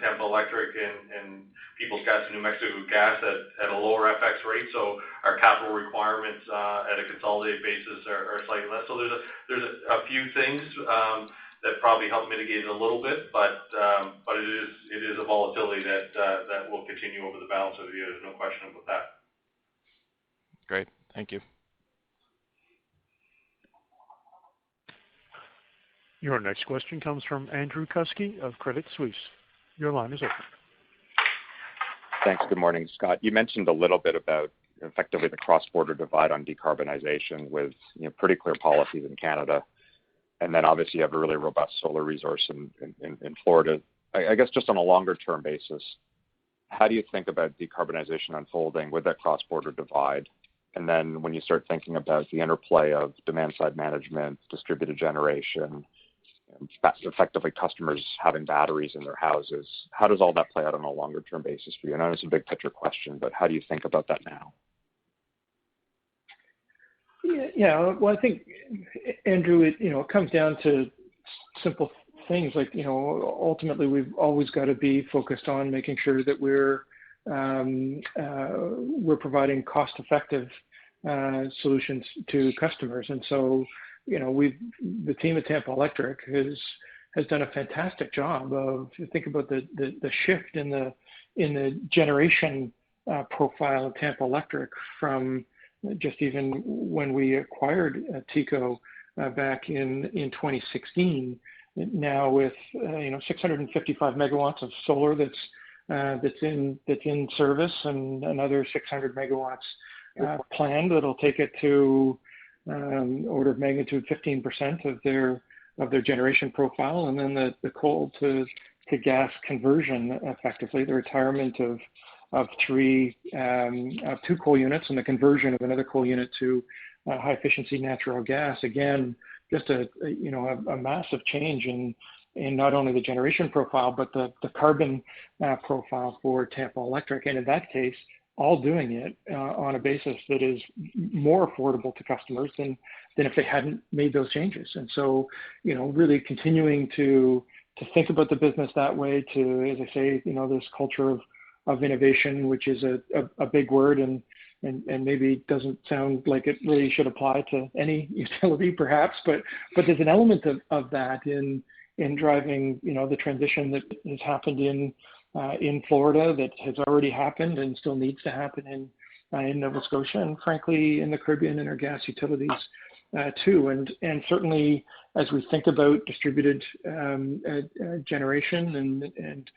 Tampa Electric and Peoples Gas and New Mexico Gas at a lower FX rate. So our capital requirements at a consolidated basis are slightly less. So there's a few things that probably help mitigate it a little bit, but it is a volatility that will continue over the balance of the year. There's no question about that. Great, thank you. Your next question comes from Andrew Kuske of Credit Suisse. Your line is open. Thanks. Good morning, Scott. You mentioned a little bit about effectively the cross-border divide on decarbonization with, you know, pretty clear policies in Canada. And then obviously you have a really robust solar resource in Florida. I guess just on a longer term basis, how do you think about decarbonization unfolding with that cross-border divide? And then when you start thinking about the interplay of demand side management, distributed generation, effectively customers having batteries in their houses, how does all that play out on a longer term basis for you? I know it's a big picture question, but how do you think about that now? Yeah, well, I think, Andrew, it comes down to simple things like, you know, ultimately we've always got to be focused on making sure that we're providing cost-effective solutions to customers. And so, you know, the team at Tampa Electric has done a fantastic job of, think about the shift in the generation profile of Tampa Electric from just even when we acquired TECO back in 2016. Now with 655 megawatts of solar that's in service, and another 600 megawatts planned that'll take it to order of magnitude 15% of their generation profile, and then the coal to gas conversion, effectively the retirement of two coal units and the conversion of another coal unit to high efficiency natural gas. Again, just a massive change in not only the generation profile but the carbon profile for Tampa Electric, and in that case, all doing it on a basis that is more affordable to customers than if they hadn't made those changes. And so, really continuing to think about the business that way, to, as I say, this culture of innovation, which is a big word and maybe doesn't sound like it really should apply to any utility perhaps, but there's an element of that in driving, the transition that has happened in Florida, that has already happened and still needs to happen in Nova Scotia, and frankly in the Caribbean and our gas utilities too. And certainly as we think about distributed generation and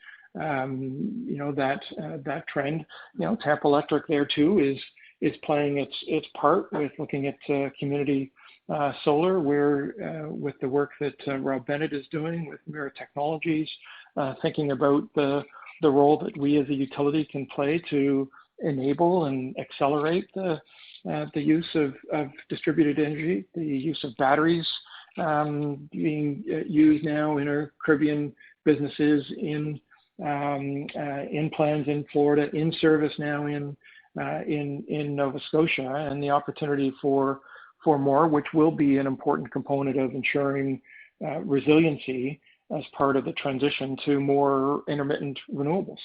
that trend, Tampa Electric there too is playing its part with looking at community solar, where with the work that Rob Bennett is doing with Emera Technologies, thinking about the role that we as a utility can play to enable and accelerate the use of distributed energy, the use of batteries being used now in our Caribbean businesses, in plans in Florida, in service now in Nova Scotia, and the opportunity for more, which will be an important component of ensuring resiliency as part of the transition to more intermittent renewables.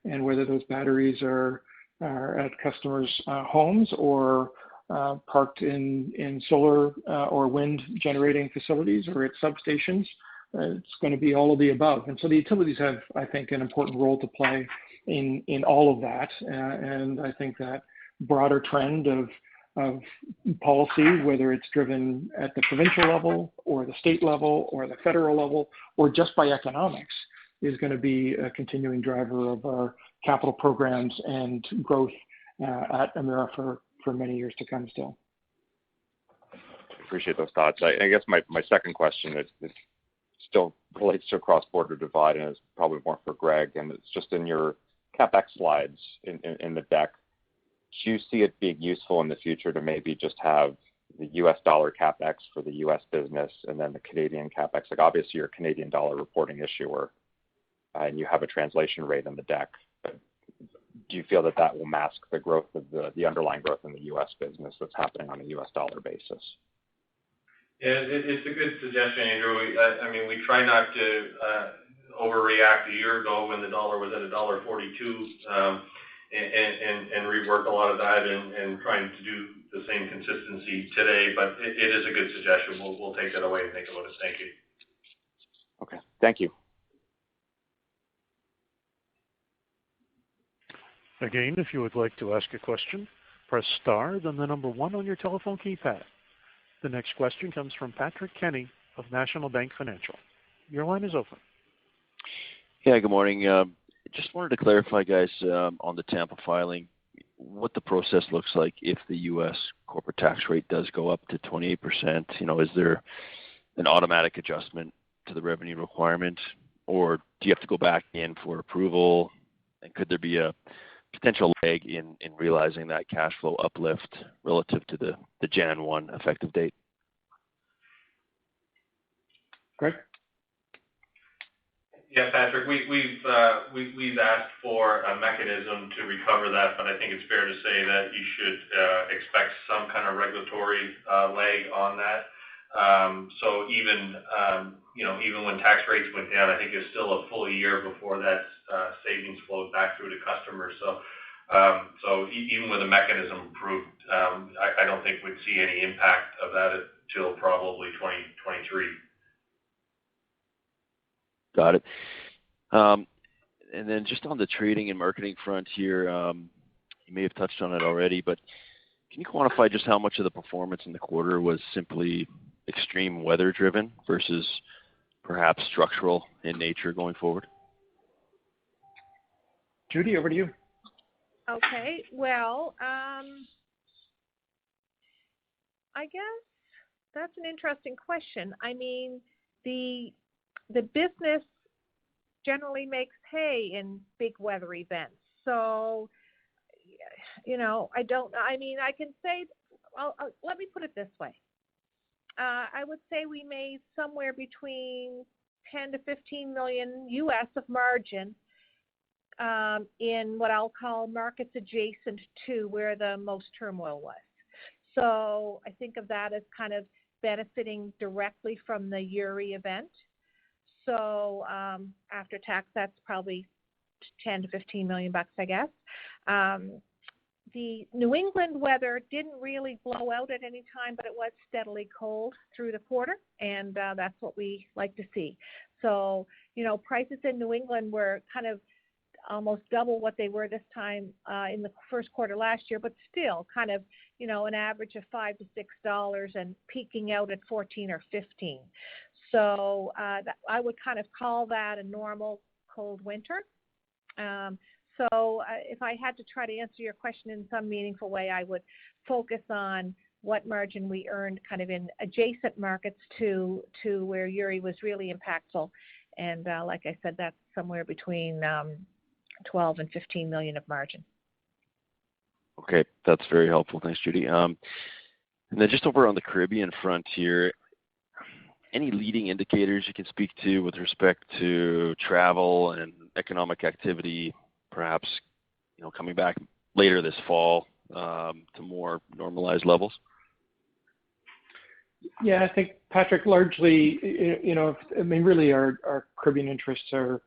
And whether those batteries are at customers' homes or parked in solar or wind generating facilities or at substations, it's going to be all of the above. And so the utilities have, I think, an important role to play in all of that. And I think that broader trend of policy, whether it's driven at the provincial level or the state level or the federal level or just by economics, is going to be a continuing driver of our capital programs and growth at Emera for many years to come still. Appreciate those thoughts. I guess my second question is still relates to a cross-border divide, and is probably more for Greg, and it's just in your CapEx slides in the deck. Do you see it being useful in the future to maybe just have the US dollar CapEx for the US business and then the Canadian CapEx? Like obviously you're a Canadian dollar reporting issuer and you have a translation rate in the deck. But do you feel that will mask the growth of the underlying growth in the US business that's happening on a US dollar basis? Yeah, it's a good suggestion, Andrew. We try not to overreact a year ago when the dollar was at $1.42. And rework a lot of that and trying to do the same consistency today, but it is a good suggestion. We'll take that away and think about it. Thank you. Okay, thank you. Again, if you would like to ask a question, press star, then the number 1 on your telephone keypad. The next question comes from Patrick Kenny of National Bank Financial. Your line is open. Yeah, good morning. Just wanted to clarify, guys, on the Tampa filing, what the process looks like if the U.S. corporate tax rate does go up to 28%. Is there an automatic adjustment to the revenue requirement, or do you have to go back in for approval? And could there be a potential lag in realizing that cash flow uplift relative to the Jan 1 effective date? Greg? Yeah, Patrick, we've asked for a mechanism to recover that, but I think it's fair to say that you should expect some kind of regulatory lag on that. So even when tax rates went down, I think it's still a full year before that savings flowed back through to customers. So even with a mechanism approved, I don't think we'd see any impact of that until probably 2023. Got it. And then just on the trading and marketing front here, you may have touched on it already, but can you quantify just how much of the performance in the quarter was simply extreme weather driven versus perhaps structural in nature going forward? Judy, over to you. Okay. Well, I guess that's an interesting question. I mean, the business generally makes hay in big weather events. So, I don't. I mean, I can say. Let me put it this way. I would say we made somewhere between 10 to 15 million US of margin in what I'll call markets adjacent to where the most turmoil was. So I think of that as kind of benefiting directly from the Uri event. So after tax, that's probably 10 to 15 million bucks, I guess. The New England weather didn't really blow out at any time, but it was steadily cold through the quarter, and that's what we like to see. So, prices in New England were kind of almost double what they were this time in the first quarter last year, but still kind of, an average of $5 to $6 and peaking out at 14 or 15. So I would kind of call that a normal cold winter. So if I had to try to answer your question in some meaningful way, I would focus on what margin we earned kind of in adjacent markets to where Uri was really impactful. And like I said, that's somewhere between 12 and 15 million of margin. Okay, that's very helpful. Thanks, Judy. And then just over on the Caribbean front here, any leading indicators you can speak to with respect to travel and economic activity, perhaps coming back later this fall to more normalized levels? Yeah, I think, Patrick, largely, really our Caribbean interests are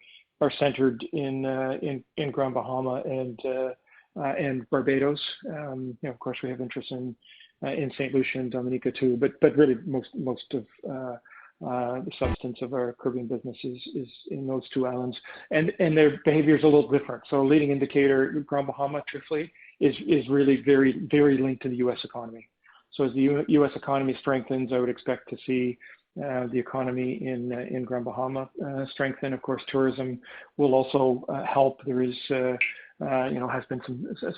centered in Grand Bahama and Barbados. Of course, we have interest in St. Lucia and Dominica too, but really most of the substance of our Caribbean business is in those two islands, and their behavior is a little different. So, a leading indicator, Grand Bahama, truthfully, is really very, very linked to the U.S. economy. So, as the U.S. economy strengthens, I would expect to see the economy in Grand Bahama strengthen. Of course, tourism will also help. There is has been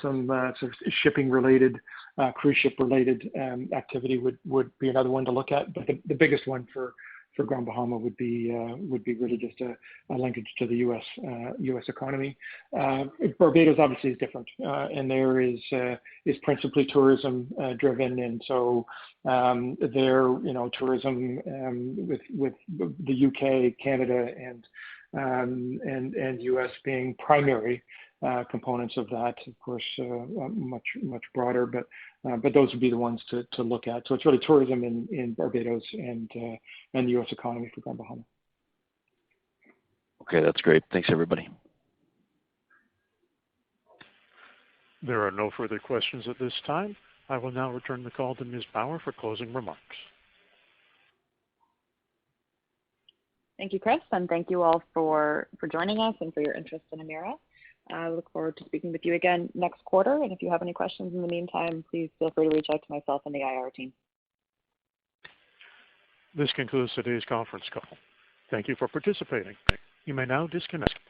some sort of shipping-related, cruise ship-related activity would be another one to look at. But the biggest one for Grand Bahama would be really just a linkage to the U.S. economy. Barbados obviously is different, and there is principally tourism driven, and so their tourism with the UK, Canada, and U.S. being primary components of that, of course, much broader, but those would be the ones to look at. So it's really tourism in Barbados and the U.S. economy for Grand Bahama. Okay, that's great. Thanks, everybody. There are no further questions at this time. I will now return the call to Ms. Bauer for closing remarks. Thank you, Chris, and thank you all for joining us and for your interest in Emera. I look forward to speaking with you again next quarter. And if you have any questions in the meantime, please feel free to reach out to myself and the IR team. This concludes today's conference call. Thank you for participating. You may now disconnect.